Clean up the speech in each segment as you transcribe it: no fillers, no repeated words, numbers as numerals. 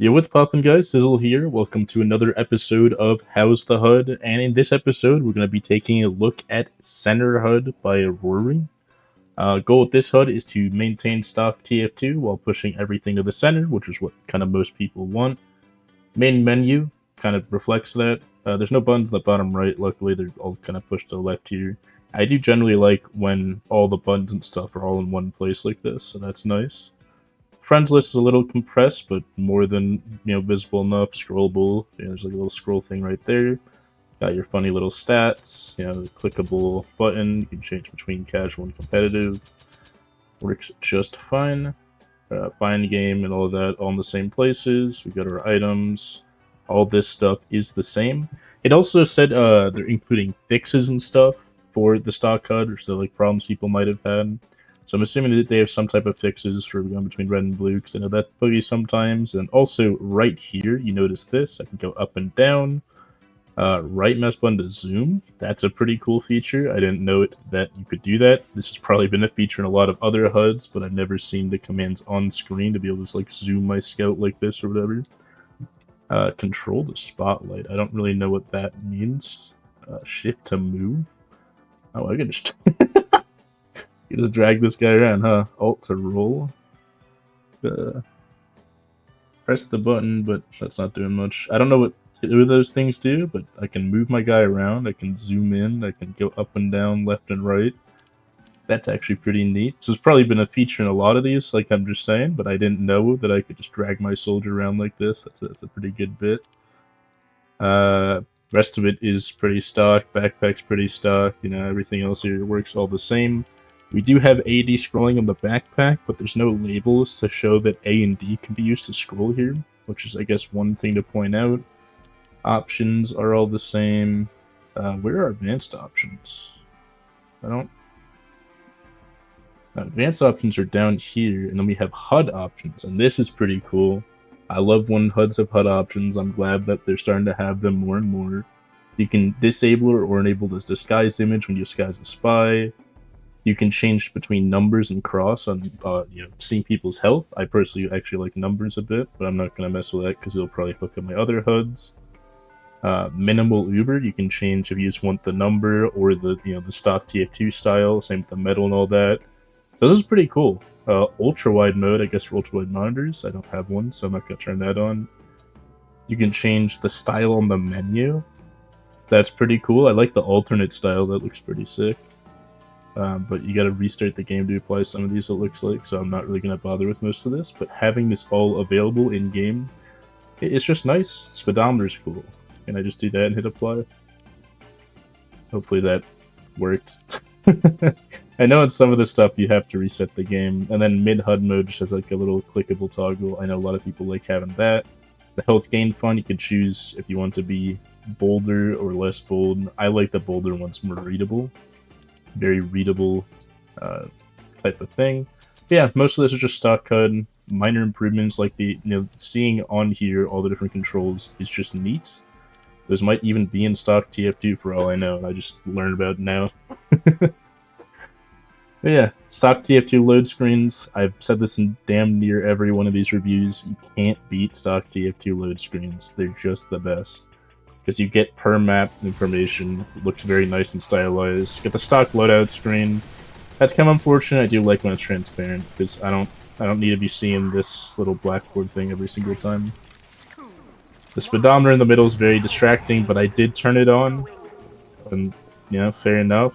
Yo, what's poppin', guys? Sizzle here. Welcome to another episode of How's the HUD? And in this episode, we're going to be taking a look at Center HUD by Rorri. Goal with this HUD is to maintain stock TF2 while pushing everything to the center, which is what kind of most people want. Main menu kind of reflects that. There's no buttons in the bottom right. Luckily, they're all kind of pushed to the left here. I do generally like when all the buttons and stuff are all in one place like this, so that's nice. Friends list is a little compressed, but more than visible enough. Scrollable. There's like a little scroll thing right there. Got your funny little stats. The clickable button. You can change between casual and competitive. Works just fine. Find game and all of that all in the same places. We got our items. All this stuff is the same. It also said they're including fixes and stuff for the stock HUD, or so like problems people might have had. So I'm assuming that they have some type of fixes for going between red and blue, because I know that's buggy sometimes. And also right here, you notice this. I can go up and down. Right mouse button to zoom. That's a pretty cool feature. I didn't know that you could do that. This has probably been a feature in a lot of other HUDs, but I've never seen the commands on screen to be able to just like zoom my scout like this or whatever. Control the spotlight. I don't really know what that means. Shift to move. Oh, I can just... You just drag this guy around, huh? Alt to roll. Press the button, but that's not doing much. I don't know what two of those things do, but I can move my guy around. I can zoom in. I can go up and down, left and right. That's actually pretty neat. So it's probably been a feature in a lot of these, like I'm just saying, but I didn't know that I could just drag my soldier around like this. That's a pretty good bit. Rest of it is pretty stock. Backpack's pretty stock. Everything else here works all the same. We do have A D scrolling on the backpack, but there's no labels to show that A and D can be used to scroll here, which is, I guess, one thing to point out. Options are all the same. Where are advanced options? Advanced options are down here, and then we have HUD options, and this is pretty cool. I love when HUDs have HUD options. I'm glad that they're starting to have them more and more. You can disable or enable this disguise image when you disguise a spy. You can change between numbers and cross on seeing people's health. I personally actually like numbers a bit, but I'm not going to mess with that because it'll probably hook up my other HUDs. Minimal Uber, you can change if you just want the number or the stock TF2 style, same with the metal and all that. So this is pretty cool. Ultra wide mode, I guess for ultra wide monitors. I don't have one, so I'm not going to turn that on. You can change the style on the menu. That's pretty cool. I like the alternate style. That looks pretty sick. But you gotta restart the game to apply some of these, it looks like, so I'm not really gonna bother with most of this, but having this all available in-game, it's just nice. Speedometer's cool. Can I just do that and hit apply? Hopefully that worked. I know in some of the stuff you have to reset the game, and then mid-HUD mode just has like a little clickable toggle. I know a lot of people like having that. The health gain font, you can choose if you want to be bolder or less bold. I like the bolder ones more readable. Very readable type of thing. But yeah, most of this is just stock HUD. Minor improvements like the seeing on here all the different controls is just neat. Those might even be in stock TF2 for all I know. I just learned about it now. But yeah, stock TF2 load screens. I've said this in damn near every one of these reviews. You can't beat stock TF2 load screens. They're just the best. Because you get per map information. It looks very nice and stylized. You get the stock loadout screen. That's kind of unfortunate. I do like when it's transparent, because I don't need to be seeing this little blackboard thing every single time. The speedometer in the middle is very distracting, but I did turn it on. And fair enough.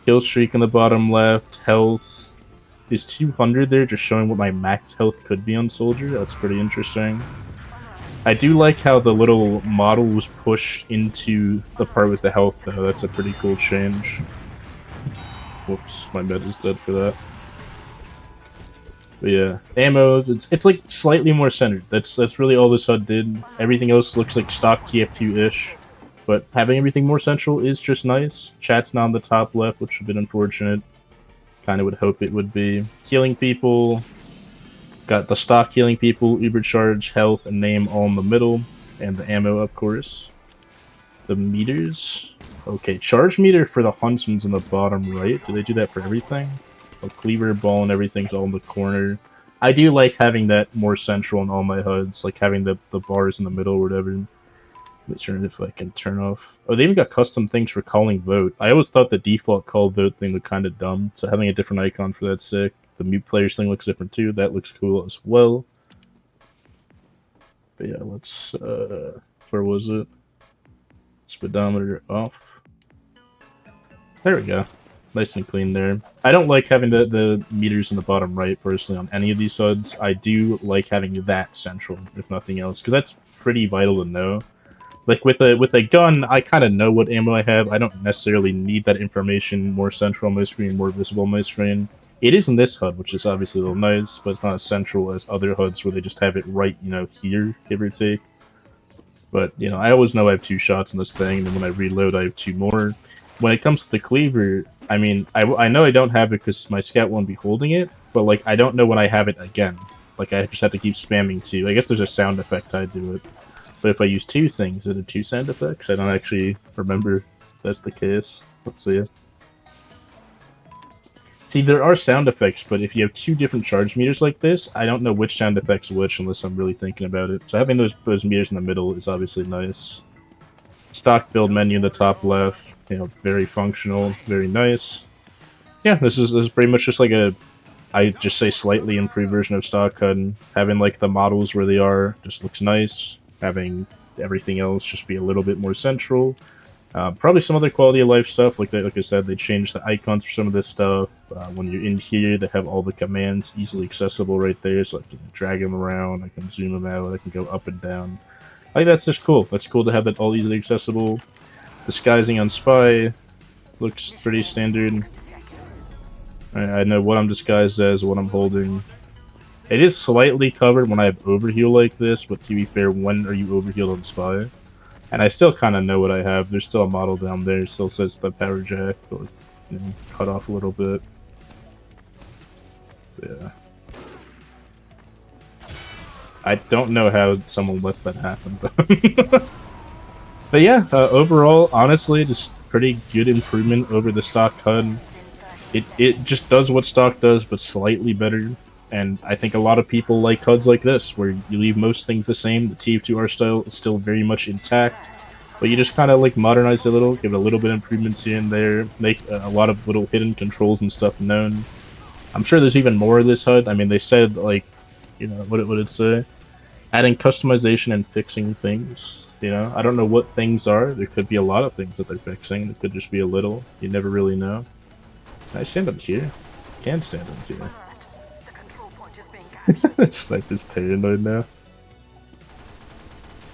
Kill streak in the bottom left. Health is 200 there, just showing what my max health could be on soldier. That's pretty interesting. I do like how the little model was pushed into the part with the health, though. That's a pretty cool change. Whoops, my med is dead for that. But yeah, ammo, it's like slightly more centered. That's really all this HUD did. Everything else looks like stock TF2-ish. But having everything more central is just nice. Chat's not on the top left, which would have been unfortunate. Kind of would hope it would be. Healing people. Got the stock healing people, Uber charge, health, and name all in the middle, and the ammo, of course. The meters. Okay, charge meter for the huntsman's in the bottom right. Do they do that for everything? The cleaver, ball, and everything's all in the corner. I do like having that more central in all my HUDs, like having the bars in the middle or whatever. Let's turn it if I can turn off. Oh, they even got custom things for calling vote. I always thought the default call vote thing looked kind of dumb, so having a different icon for that's sick. The mute players thing looks different too. That looks cool as well. But yeah, let's where was it? Speedometer off. There we go. Nice and clean there. I don't like having the meters in the bottom right, personally, on any of these HUDs. I do like having that central, if nothing else, because that's pretty vital to know. Like, with a gun, I kind of know what ammo I have. I don't necessarily need that information more central on my screen, more visible on my screen. It is in this HUD, which is obviously a little nice, but it's not as central as other HUDs where they just have it right, you know, here, give or take. But, you know, I always know I have 2 shots in this thing, and then when I reload, I have 2 more. When it comes to the cleaver, I mean, I know I don't have it because my scout won't be holding it, but, like, I don't know when I have it again. Like, I just have to keep spamming 2. I guess there's a sound effect tied to it. But if I use 2 things, are there 2 sound effects? I don't actually remember if that's the case. Let's see. See, there are sound effects, but if you have 2 different charge meters like this, I don't know which sound effect's which unless I'm really thinking about it. So having those meters in the middle is obviously nice. Stock build menu in the top left, you know, very functional, very nice. Yeah, this is pretty much just like a, I just say slightly improved version of stock HUD. Having like the models where they are just looks nice. Having everything else just be a little bit more central. Probably some other quality of life stuff, like I said, they changed the icons for some of this stuff. When you're in here, they have all the commands easily accessible right there, so I can drag them around, I can zoom them out, I can go up and down. I think that's just cool. That's cool to have that all easily accessible. Disguising on Spy looks pretty standard. I know what I'm disguised as, what I'm holding. It is slightly covered when I have overheal like this, but to be fair, when are you overhealed on Spy? And I still kind of know what I have. There's still a model down there. It still says the power jack, but you know, cut off a little bit. Yeah. I don't know how someone lets that happen, though. But yeah, overall, honestly, just pretty good improvement over the stock HUD. It just does what stock does, but slightly better. And I think a lot of people like HUDs like this, where you leave most things the same. The TF2 art style is still very much intact, but you just kind of like modernize it a little, give it a little bit of improvements here and there, make a lot of little hidden controls and stuff known. I'm sure there's even more of this HUD. I mean, they said, like, you know, what would it say? Adding customization and fixing things. You know, I don't know what things are. There could be a lot of things that they're fixing. It could just be a little. You never really know. Can I stand up here? Can stand up here. Sniper's paranoid now.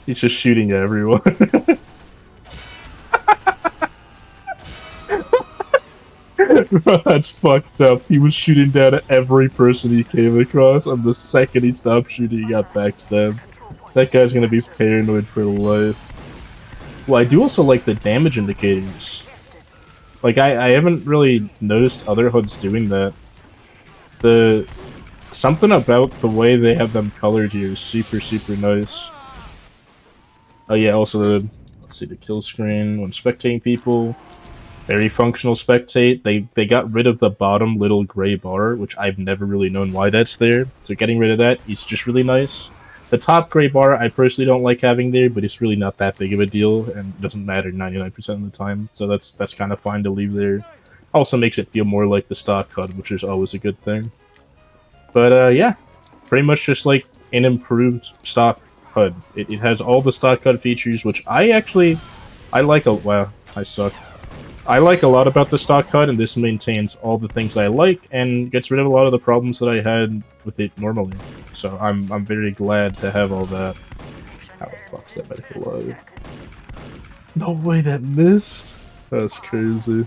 He's just shooting at everyone. That's fucked up. He was shooting down at every person he came across, and the second he stopped shooting, he got backstabbed. That guy's gonna be paranoid for life. Well, I do also like the damage indicators. Like, I haven't really noticed other HUDs doing that. Something about the way they have them colored here is super, super nice. Oh yeah, also let's see, the kill screen when spectating people. Very functional spectate. They got rid of the bottom little gray bar, which I've never really known why that's there. So getting rid of that is just really nice. The top gray bar I personally don't like having there, but it's really not that big of a deal, and it doesn't matter 99% of the time. So that's kind of fine to leave there. Also makes it feel more like the stock HUD, which is always a good thing. But yeah, pretty much just like an improved stock HUD. It has all the stock HUD features, which I like a wow, I suck. I like a lot about the stock HUD, and this maintains all the things I like and gets rid of a lot of the problems that I had with it normally. So I'm very glad to have all that. How the fuck's that medical load? No way that missed. That's crazy.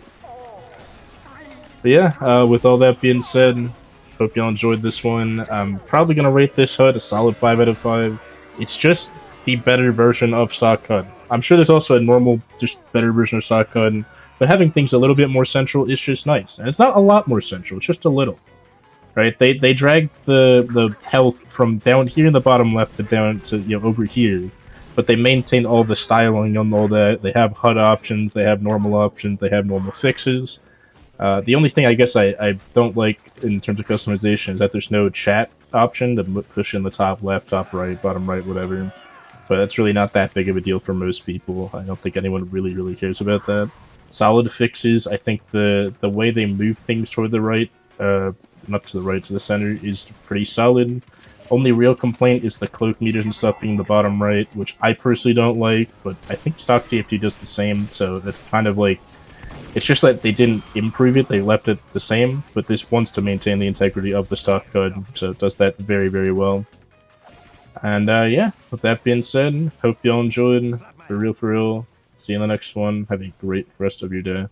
But yeah, with all that being said, hope y'all enjoyed this one. I'm probably gonna rate this HUD a solid 5 out of 5. It's just the better version of stock HUD. I'm sure there's also a normal, just better version of stock HUD. But having things a little bit more central is just nice. And it's not a lot more central, it's just a little. Right? They dragged the health from down here in the bottom left to down to, you know, over here. But they maintain all the styling on all that. They have HUD options, they have normal options, they have normal fixes. The only thing I guess I don't like in terms of customization is that there's no chat option to push in the top left, top right, bottom right, whatever. But that's really not that big of a deal for most people. I don't think anyone really cares about that. Solid fixes, I think the way they move things toward the right, not to the right, to the center, is pretty solid. Only real complaint is the cloak meters and stuff being the bottom right, which I personally don't like, but I think stock TF2 does the same, so that's kind of like... It's just that they didn't improve it, they left it the same, but this wants to maintain the integrity of the stock HUD, so it does that very well. And yeah, with that being said, hope y'all enjoyed. For real. See you in the next one. Have a great rest of your day.